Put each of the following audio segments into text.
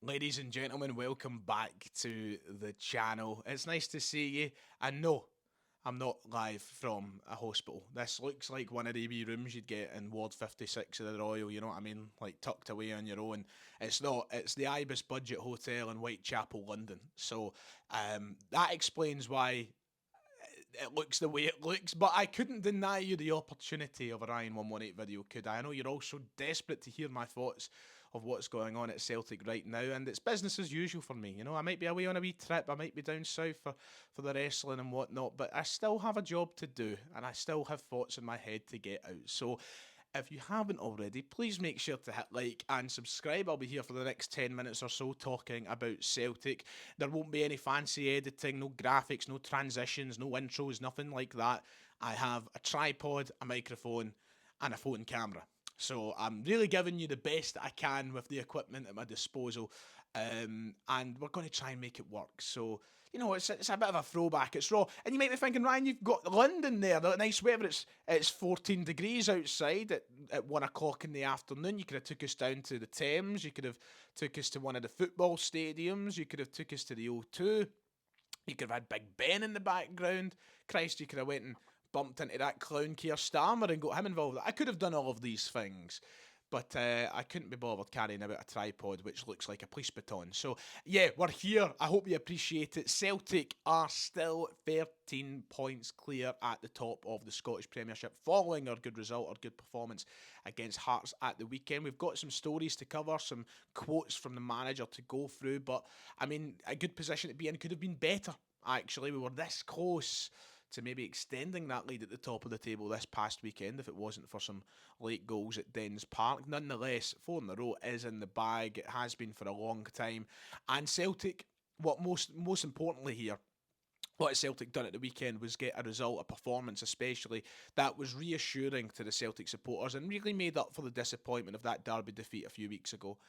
Ladies and gentlemen, welcome back to the channel. It's nice to see you. And no, I'm not live from a hospital. This looks like one of the wee rooms you'd get in Ward 56 of the Royal, you know what I mean? Like tucked away on your own. It's not, it's the Ibis Budget Hotel in Whitechapel, London. So that explains why it looks the way it looks, but I couldn't deny you the opportunity of a Ryan 118 video, could I? I know you're all so desperate to hear my thoughts of what's going on at Celtic right now, and it's business as usual for me. You know, I might be away on a wee trip, I might be down south for the wrestling and whatnot, but I still have a job to do, and I still have thoughts in my head to get out. So if you haven't already, please make sure to hit like and subscribe. I'll be here for the next 10 minutes or so talking about Celtic. There won't be any fancy editing, no graphics, no transitions, no intros, nothing like that. I have a tripod, a microphone, and a phone camera. So I'm really giving you the best I can with the equipment at my disposal, and we're going to try and make it work. So it's a bit of a throwback. It's raw, and you might be thinking, Ryan, you've got London there, the nice weather. It's 14 degrees outside at 1 o'clock in the afternoon. You could have took us down to the Thames. You could have took us to one of the football stadiums. You could have took us to the O2. You could have had Big Ben in the background. Christ, you could have went and bumped into that clown Keir Starmer and got him involved. I could have done all of these things, but I couldn't be bothered carrying about a tripod, which looks like a police baton. So, yeah, we're here. I hope you appreciate it. Celtic are still 13 points clear at the top of the Scottish Premiership, following our good result, our good performance against Hearts at the weekend. We've got some stories to cover, some quotes from the manager to go through, but, I mean, a good position to be in could have been better, actually. We were this close to maybe extending that lead at the top of the table this past weekend if it wasn't for some late goals at Dens Park. Nonetheless, 4 in a row is in the bag. It has been for a long time. And Celtic, what most importantly here, what Celtic done at the weekend was get a result, a performance especially, that was reassuring to the Celtic supporters and really made up for the disappointment of that Derby defeat a few weeks ago.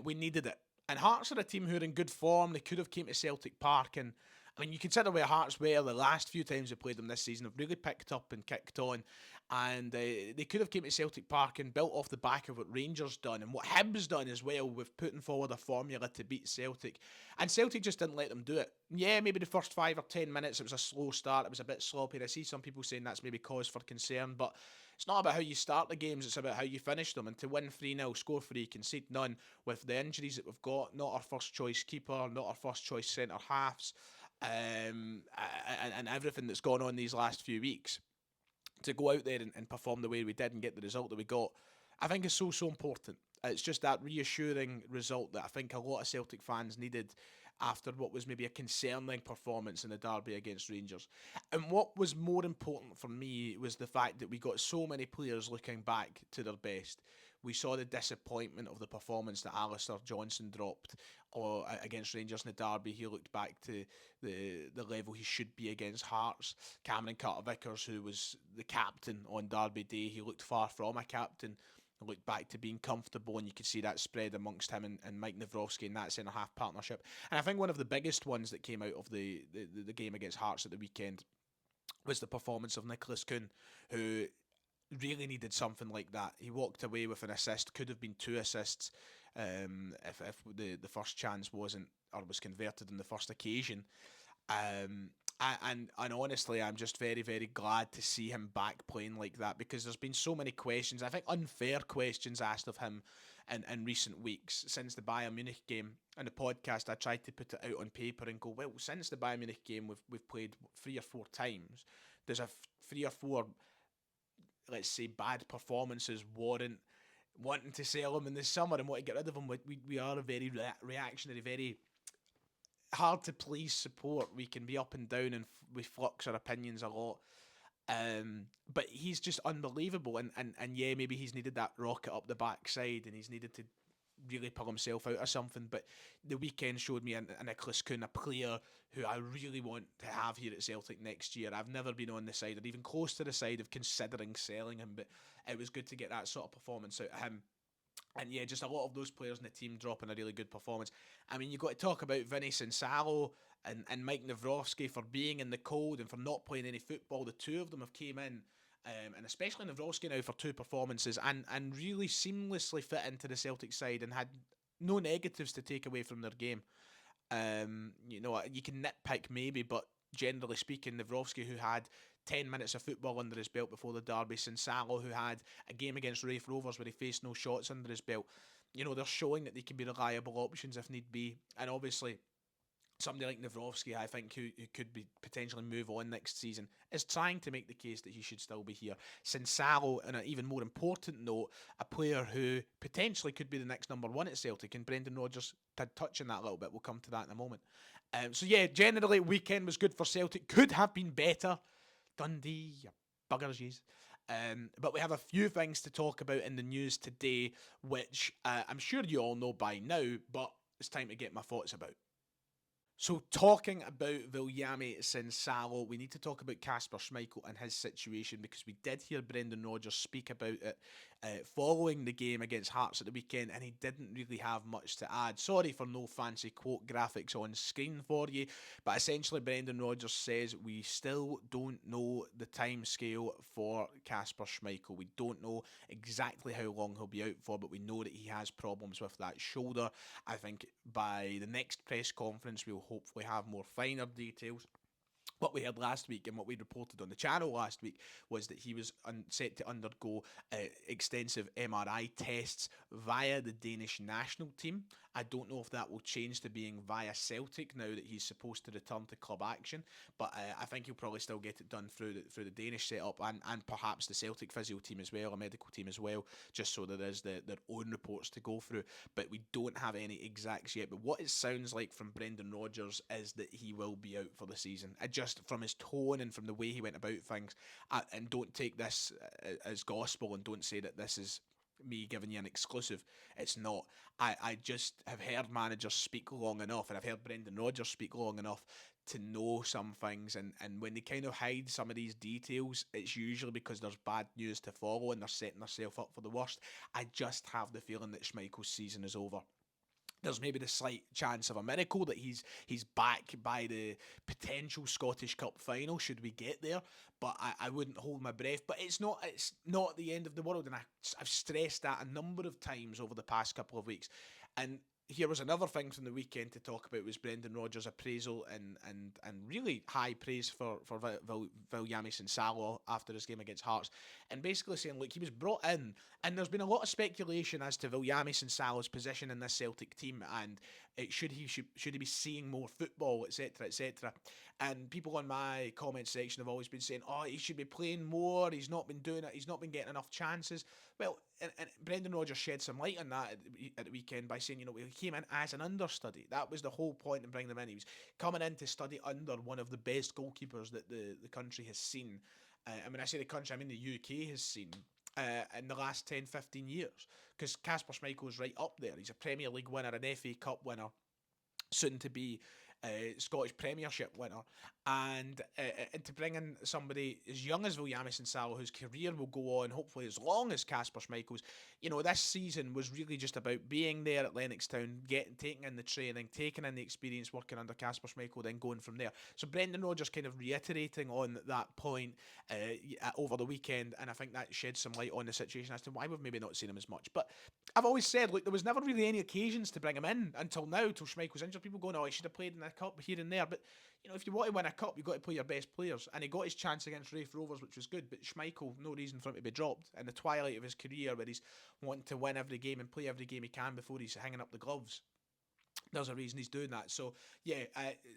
We needed it. And Hearts are a team who are in good form. They could have came to Celtic Park, and I mean, you consider where Hearts were the last few times we played them this season. Have really picked up and kicked on, and they could have came to Celtic Park and built off the back of what Rangers done and what Hibs done as well, with putting forward a formula to beat Celtic, and Celtic just didn't let them do it. Yeah, maybe the first 5 or 10 minutes it was a slow start. It was a bit sloppy. I see some people saying that's maybe cause for concern, but it's not about how you start the games, it's about how you finish them. And to win 3-0, score 3, concede none, with the injuries that we've got, not our first choice keeper, not our first choice centre halves, and everything that's gone on these last few weeks, to go out there and perform the way we did and get the result that we got, I think is so important. It's just that reassuring result that I think a lot of Celtic fans needed after what was maybe a concerning performance in the derby against Rangers. And what was more important for me was the fact that we got so many players looking back to their best. We saw the disappointment of the performance that Alistair Johnson dropped against Rangers in the derby. He looked back to the level he should be against Hearts. Cameron Carter-Vickers, who was the captain on derby day, he looked far from a captain. Looked back to being comfortable, and you could see that spread amongst him and Mike Nawrowski in that centre half partnership. And I think one of the biggest ones that came out of the game against Hearts at the weekend was the performance of Nicholas Kuhn, who really needed something like that. He walked away with an assist, could have been 2 assists, if the first chance wasn't, or was converted on the first occasion. And honestly, I'm just very, very glad to see him back playing like that, because there's been so many questions, I think unfair questions, asked of him in recent weeks since the Bayern Munich game. In the podcast, I tried to put it out on paper and go, well, since the Bayern Munich game, we've played 3 or 4 times. There's 3 or 4, let's say, bad performances warrant wanting to sell him in the summer and want to get rid of him. We are a very reactionary, very hard to please support. We can be up and down, and we flux our opinions a lot. But he's just unbelievable, and yeah, maybe he's needed that rocket up the backside, and he's needed to really pull himself out of something. But the weekend showed me a Nicholas Kuhn, a player who I really want to have here at Celtic next year. I've never been on the side, or even close to the side, of considering selling him, but it was good to get that sort of performance out of him. And yeah, just a lot of those players in the team dropping a really good performance. I mean, you've got to talk about Vinny Sinisalo and Mike Nawrowski for being in the cold and for not playing any football. The two of them have came in, and especially Nawrowski now, for 2 performances, and really seamlessly fit into the Celtic side and had no negatives to take away from their game. You can nitpick maybe, but generally speaking, Nawrocki, who had 10 minutes of football under his belt before the derby, Sinisalo, who had a game against Raith Rovers where he faced no shots under his belt, they're showing that they can be reliable options if need be. And obviously, somebody like Nawrocki, I think, who could be potentially move on next season, is trying to make the case that he should still be here. Sinisalo, on an even more important note, a player who potentially could be the next number one at Celtic, and Brendan Rodgers did touch on that a little bit. We'll come to that in a moment. Generally, weekend was good for Celtic. Could have been better. Dundee, you buggers, yes. But we have a few things to talk about in the news today, which I'm sure you all know by now, but it's time to get my thoughts about. So, talking about Viljami Sinisalo, we need to talk about Kasper Schmeichel and his situation, because we did hear Brendan Rodgers speak about it following the game against Hearts at the weekend, and he didn't really have much to add. Sorry for no fancy quote graphics on screen for you, but essentially Brendan Rodgers says we still don't know the time scale for Kasper Schmeichel. We don't know exactly how long he'll be out for, but we know that he has problems with that shoulder. I think by the next press conference we'll hopefully have more finer details. What we heard last week and what we reported on the channel last week was that he was set to undergo extensive MRI tests via the Danish national team. I don't know if that will change to being via Celtic now that he's supposed to return to club action, but I think he'll probably still get it done through the Danish setup and perhaps the Celtic physio team as well, a medical team as well, just so there is their own reports to go through. But we don't have any exacts yet. But what it sounds like from Brendan Rodgers is that he will be out for the season. Just from his tone and from the way he went about things, and don't take this as gospel and don't say that this is me giving you an exclusive. It's not. I just have heard managers speak long enough, and I've heard Brendan Rodgers speak long enough to know some things, and when they kind of hide some of these details, it's usually because there's bad news to follow and they're setting themselves up for the worst. I just have the feeling that Schmeichel's season is over. There's maybe the slight chance of a miracle that he's back by the potential Scottish Cup final should we get there, but I wouldn't hold my breath. But it's not the end of the world, and I've stressed that a number of times over the past couple of weeks. And here was another thing from the weekend to talk about, was Brendan Rodgers' appraisal and really high praise for Viljami Sinisalo after his game against Hearts, and basically saying, look, he was brought in, and there's been a lot of speculation as to Viljami Sinisalo's position in this Celtic team, and should he be seeing more football, etc., etc. And people on my comment section have always been saying, oh, he should be playing more, he's not been doing it, he's not been getting enough chances. Well, and Brendan Rodgers shed some light on that at the weekend by saying, he came in as an understudy. That was the whole point in bringing him in. He was coming in to study under one of the best goalkeepers that the country has seen. And when I say the country, I mean the UK has seen in the last 10, 15 years. Because Kasper Schmeichel is right up there. He's a Premier League winner, an FA Cup winner, soon to be Scottish Premiership winner, and to bring in somebody as young as Viljami Sinisalo, whose career will go on hopefully as long as Kasper Schmeichel's. This season was really just about being there at Lennoxtown, taking in the training, taking in the experience working under Kasper Schmeichel, then going from there. So Brendan Rodgers kind of reiterating on that point over the weekend, and I think that sheds some light on the situation as to why we've maybe not seen him as much. But I've always said, look, there was never really any occasions to bring him in until now, till Schmeichel's injured. People going, oh, he should have played in a cup here and there. But, if you want to win a cup, you've got to play your best players. And he got his chance against Raith Rovers, which was good. But Schmeichel, no reason for him to be dropped. In the twilight of his career, where he's wanting to win every game and play every game he can before he's hanging up the gloves, there's a reason he's doing that. So,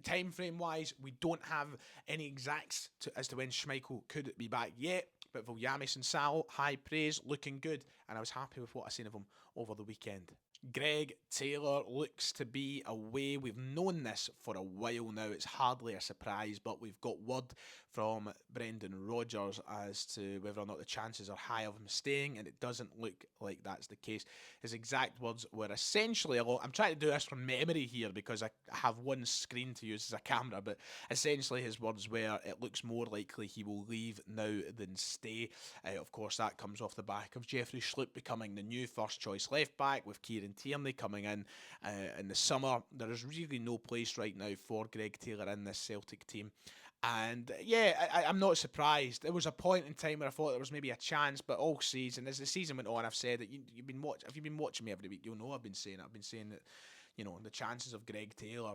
time frame wise, we don't have any exacts as to when Schmeichel could be back yet. But Viljami Sinisalo, high praise, looking good. And I was happy with what I seen of him over the weekend. Greg Taylor looks to be away. We've known this for a while now. It's hardly a surprise, but we've got word from Brendan Rodgers as to whether or not the chances are high of him staying, and it doesn't look like that's the case. His exact words were essentially, I'm trying to do this from memory here because I have one screen to use as a camera, but essentially his words were, it looks more likely he will leave now than stay. Of course, that comes off the back of Jeffrey Schlupp becoming the new first choice left back, with Kieran Tierney coming in the summer. There is really no place right now for Greg Taylor in this Celtic team, And yeah, I'm not surprised. There was a point in time where I thought there was maybe a chance, but all season, as the season went on, I've said that if you've been watching me every week, you'll know I've been saying it. I've been saying that, the chances of Greg Taylor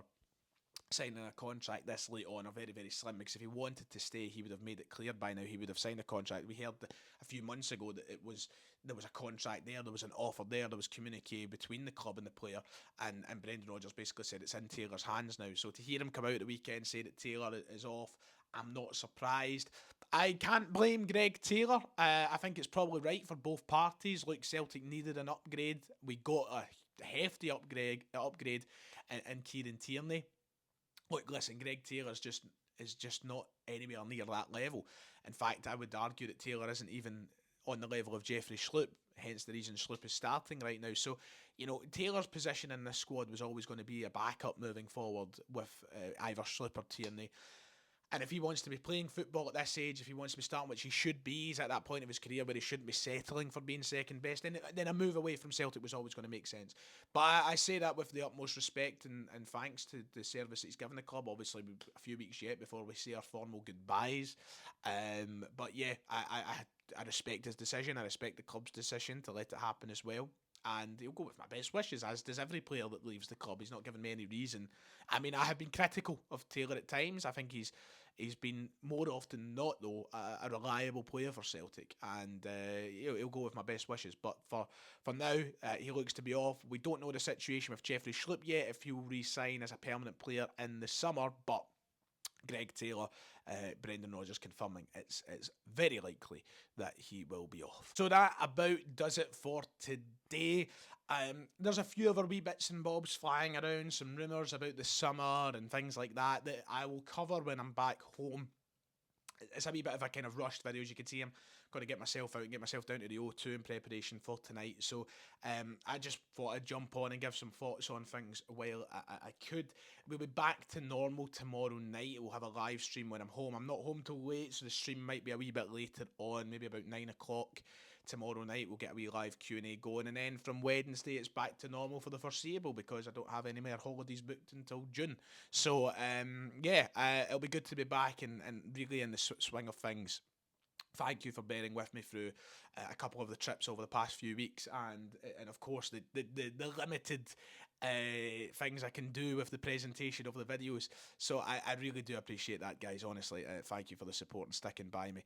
signing a contract this late on are very, very slim, because if he wanted to stay, he would have made it clear by now. He would have signed a contract. We heard a few months ago that there was a contract there was an offer there was communique between the club and the player, and Brendan Rodgers basically said it's in Taylor's hands now. So to hear him come out at the weekend say that Taylor is off, I'm not surprised. I can't blame Greg Taylor. I think it's probably right for both parties. Look, Celtic needed an upgrade. We got a hefty upgrade in Kieran Tierney. Look, listen, Greg Taylor is just not anywhere near that level. In fact, I would argue that Taylor isn't even on the level of Jeffrey Schlupp, hence the reason Schlupp is starting right now. So, Taylor's position in this squad was always going to be a backup moving forward with either Schlupp or Tierney. And if he wants to be playing football at this age, if he wants to be starting, which he should be, he's at that point of his career where he shouldn't be settling for being second best, then a move away from Celtic was always going to make sense. But I say that with the utmost respect and thanks to the service that he's given the club. Obviously, a few weeks yet before we say our formal goodbyes. But yeah, I respect his decision. I respect the club's decision to let it happen as well. And he'll go with my best wishes, as does every player that leaves the club. He's not given me any reason. I mean, I have been critical of Taylor at times. I think he's been more often than not, though, a reliable player for Celtic, and he'll go with my best wishes. But for now, he looks to be off. We don't know the situation with Jeffrey Schlupp yet, if he'll re-sign as a permanent player in the summer, but Greg Taylor, Brendan Rodgers confirming it's very likely that he will be off. So that about does it for today. There's a few other wee bits and bobs flying around, some rumours about the summer and things like that I will cover when I'm back home. It's a wee bit of a kind of rushed video, as you can see. I'm going to get myself out and get myself down to the O2 in preparation for tonight. So I just thought I'd jump on and give some thoughts on things while I could. We'll be back to normal tomorrow night. We'll have a live stream when I'm home. I'm not home till late, so the stream might be a wee bit later on, maybe about 9 o'clock. Tomorrow night we'll get a wee live Q&A going, and then from Wednesday it's back to normal for the foreseeable, because I don't have any more holidays booked until June. So it'll be good to be back and really in the swing of things. Thank you for bearing with me through a couple of the trips over the past few weeks, and of course the limited things I can do with the presentation of the videos. So I really do appreciate that, guys. Honestly, thank you for the support and sticking by me.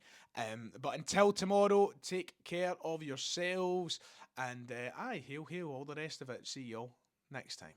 But until tomorrow, take care of yourselves, and hail all the rest of it. See y'all next time.